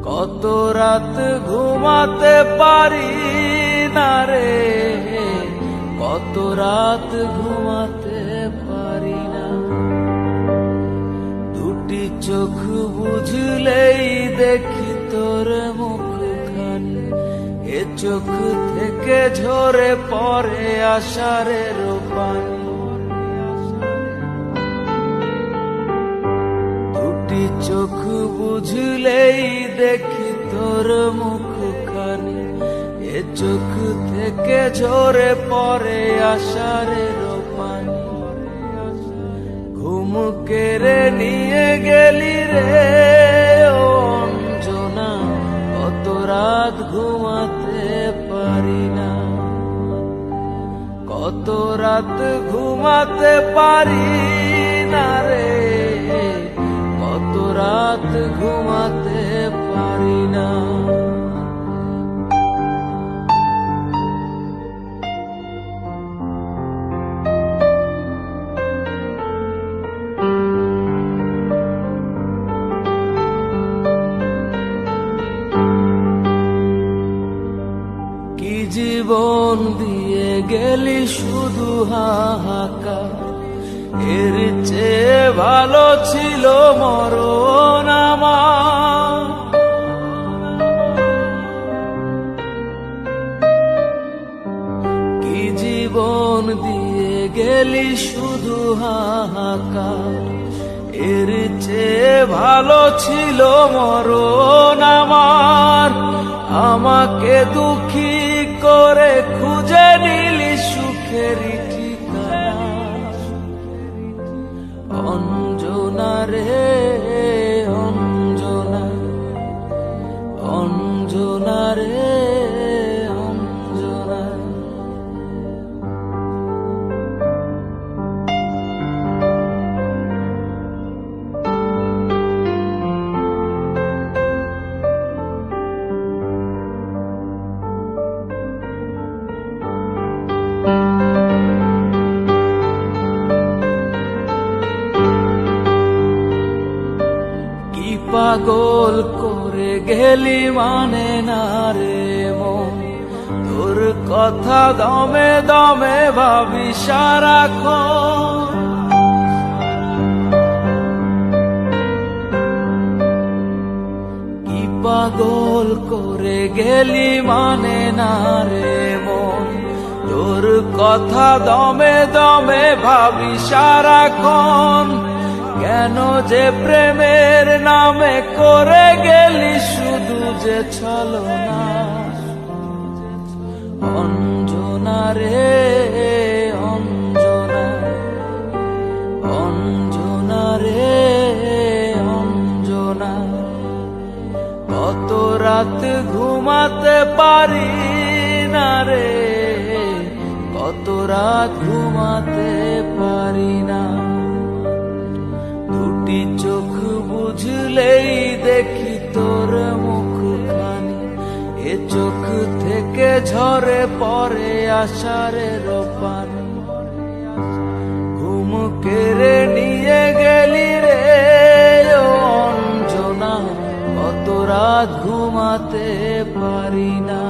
কত রাত ঘুমাতে পারি না রে, কত রাত ঘুমাতে পারি না। দুটি চোখ বুঝলেই দেখি তোর মুখখানি, এ চোখ থেকে ঝরে পড়ে আষাঢ়ের পানি। দুটি চোখ বুঝলেই দেখি তোর মুখখানি, এ চোখ থেকে ঝরে পড়ে আষাঢ়ের পানি। ঘুম কেড়ে নিয়ে গেলি রে ও অঞ্জনা, কত রাত ঘুমাতে পারি না, কত রাত ঘুমাতে পারি না রে, কত রাত ঘুমাতে পারি না। কি জীবন দিয়ে গেলি শুধু হাহাকার, এর চেয়ে ভালো ছিল মরণ আমার। কি জীবন দিয়ে গেলি শুধু হাহাকার, এর চেয়ে ভালো ছিল মরণ আমার। আমাকে দুঃখী করে খুঁজে নিলি সুখের ঠিকানা, অঞ্জনা রে অঞ্জনা, অঞ্জনা রে অঞ্জনা। পাগল করে গেলি মানে না রে মন, তোর কথা দমে দমে ভাবি সারাক্ষণ। কি পাগল করে গেলি মানে না রে মন, তোর কথা দমে দমে ভাবি সারাক্ষণ। কেন যে প্রেমের নামে করে গেলি শুধু যে ছলনা, অঞ্জনা রে অঞ্জনা, অঞ্জনা রে অঞ্জনা। কত রাত ঘুমাতে পারি না রে, কত রাত ঘুমাতে পারি না। দুটি চোখ বুঝলেই দেখি তোর মুখখানি, এ চোখ থেকে ঝরে পড়ে আষাঢ়ের পানি। ঘুম কেড়ে নিয়ে গেলি রে ও অঞ্জনা, কত রাত ঘুমাতে পারি না।